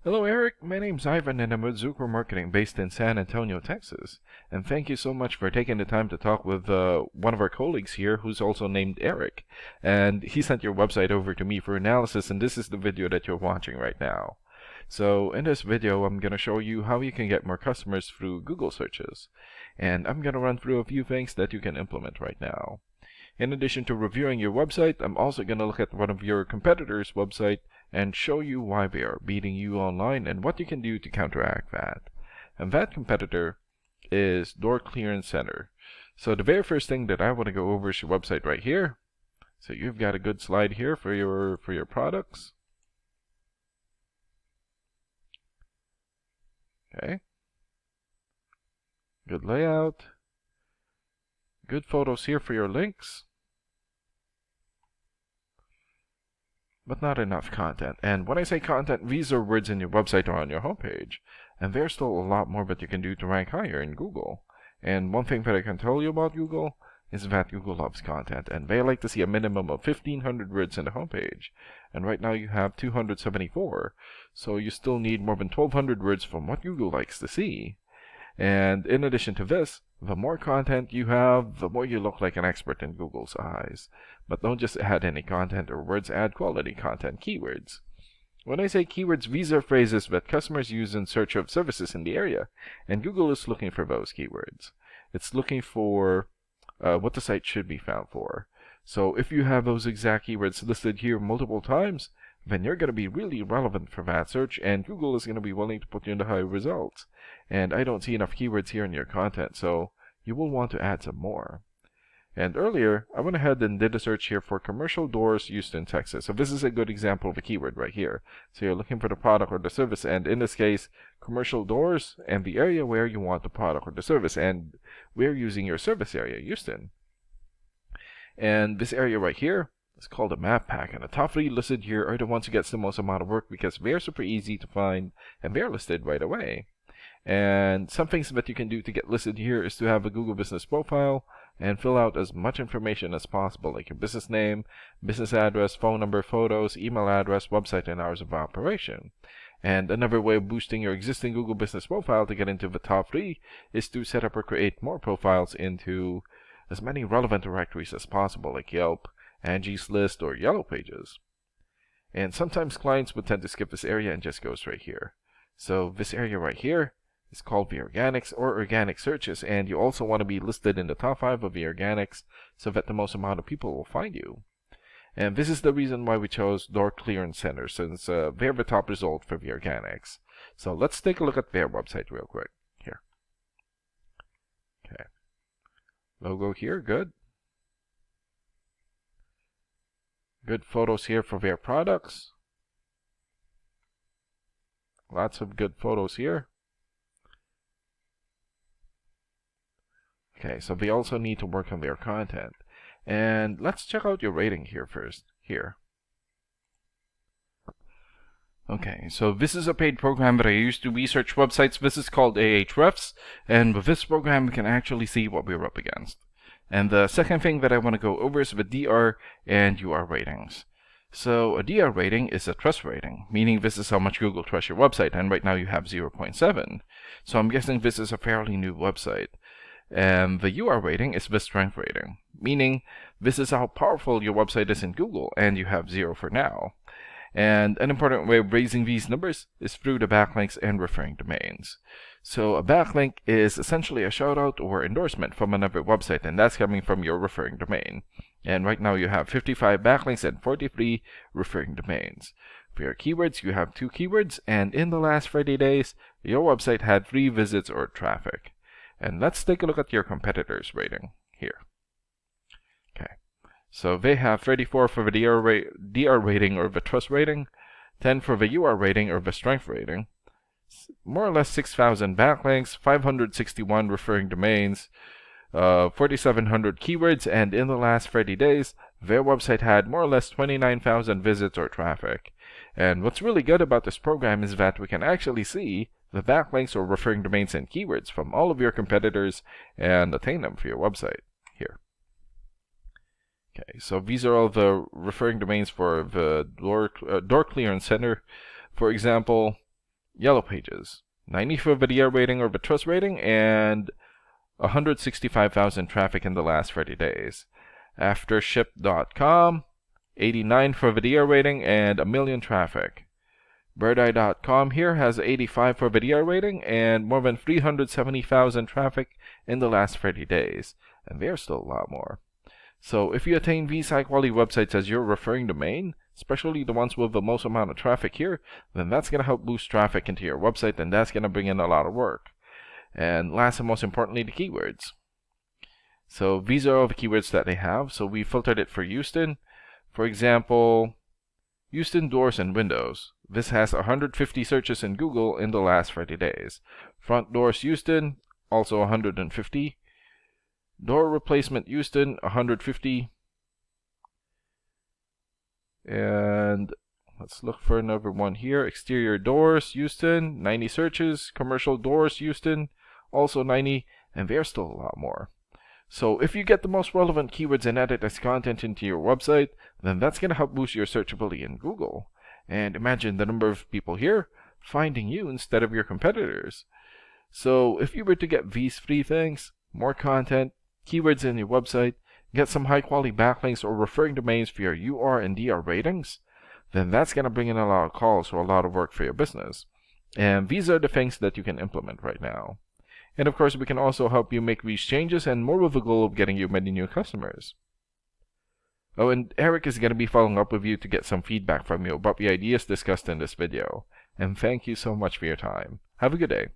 Hello, Eric. My name's Ivan, and I'm with Zucker Marketing based in San Antonio, Texas. And thank you so much for taking the time to talk with one of our colleagues here who's also named Eric. And he sent your website over to me for analysis, and this is the video that you're watching right now. So in this video, I'm going to show you how you can get more customers through Google searches. And I'm going to run through a few things that you can implement right now. In addition to reviewing your website, I'm also going to look at one of your competitors' website and show you why they are beating you online and what you can do to counteract that. And that competitor is Door Clearance Center. So the very first thing that I want to go over is your website right here. So you've got a good slide here for your products. Okay. Good layout. Good photos here for your links. But not enough content. And when I say content, these are words in your website or on your homepage. And there's still a lot more that you can do to rank higher in Google. And one thing that I can tell you about Google is that Google loves content, and they like to see a minimum of 1,500 words in the homepage. And right now you have 274, so you still need more than 1,200 words from what Google likes to see. And in addition to this, the more content you have, the more you look like an expert in Google's eyes. But don't just add any content or words, add quality content, keywords. When I say keywords, these are phrases that customers use in search of services in the area, and Google is looking for those keywords. It's looking for what the site should be found for. So if you have those exact keywords listed here multiple times, then you're going to be really relevant for that search, and Google is going to be willing to put you in the high results. And I don't see enough keywords here in your content, so you will want to add some more. And earlier, I went ahead and did a search here for commercial doors, Houston, Texas. So this is a good example of a keyword right here. So you're looking for the product or the service, and in this case, commercial doors and the area where you want the product or the service. And we're using your service area, Houston. And this area right here, it's called a map pack, and the top 3 listed here are the ones who gets the most amount of work because they're super easy to find and they're listed right away. And some things that you can do to get listed here is to have a Google Business profile and fill out as much information as possible, like your business name, business address, phone number, photos, email address, website, and hours of operation. And another way of boosting your existing Google Business profile to get into the top 3 is to set up or create more profiles into as many relevant directories as possible, like Yelp, Angie's List, or Yellow Pages. And sometimes clients would tend to skip this area and just go straight here. So this area right here is called the organics or organic searches, and you also want to be listed in the top 5 of the organics so that the most amount of people will find you. And this is the reason why we chose Door Clearance Center, since they're the top result for the organics. So let's take a look at their website real quick. Here. Okay. Logo here, good. Good photos here for their products. Lots of good photos here. Okay, so they also need to work on their content. And let's check out your rating here first. Here. Okay, so this is a paid program that I use to research websites. This is called Ahrefs, and with this program we can actually see what we're up against. And the second thing that I want to go over is the DR and UR ratings. So a DR rating is a trust rating, meaning this is how much Google trusts your website, and right now you have 0.7. So I'm guessing this is a fairly new website. And the UR rating is the strength rating, meaning this is how powerful your website is in Google, and you have 0 for now. And an important way of raising these numbers is through the backlinks and referring domains. So a backlink is essentially a shoutout or endorsement from another website, and that's coming from your referring domain. And right now you have 55 backlinks and 43 referring domains. For your keywords, you have 2 keywords, and in the last 30 days, your website had 3 visits or traffic. And let's take a look at your competitors' rating here. Okay. So they have 34 for the DR rating or the trust rating, 10 for the UR rating or the strength rating, more or less 6,000 backlinks, 561 referring domains, 4,700 keywords, and in the last 30 days, their website had more or less 29,000 visits or traffic. And what's really good about this program is that we can actually see the backlinks or referring domains and keywords from all of your competitors and attain them for your website here. Okay, so these are all the referring domains for the Door Clearance Center. For example, Yellow Pages, 90 for video rating or the trust rating, and 165,000 traffic in the last 30 days. Aftership.com, 89 for video rating and 1 million traffic. Birdeye.com here has 85 for video rating and more than 370,000 traffic in the last 30 days. And there's still a lot more. So if you attain these high quality websites as your referring domain, especially the ones with the most amount of traffic here, then that's going to help boost traffic into your website, and that's going to bring in a lot of work. And last and most importantly, the keywords. So these are all the keywords that they have. So we filtered it for Houston. For example, Houston doors and windows. This has 150 searches in Google in the last 30 days. Front doors Houston, also 150. Door replacement Houston, 150. And let's look for another one here. Exterior doors Houston, 90 searches. Commercial doors Houston, also 90. And there's still a lot more. So if you get the most relevant keywords and edit as content into your website, then that's going to help boost your searchability in Google. And imagine the number of people here finding you instead of your competitors. So if you were to get these 3 things, more content, keywords in your website, get some high quality backlinks or referring domains for your UR and DR ratings, then that's going to bring in a lot of calls or a lot of work for your business. And these are the things that you can implement right now. And of course, we can also help you make these changes and more with the goal of getting you many new customers. Oh, and Eric is going to be following up with you to get some feedback from you about the ideas discussed in this video. And thank you so much for your time. Have a good day.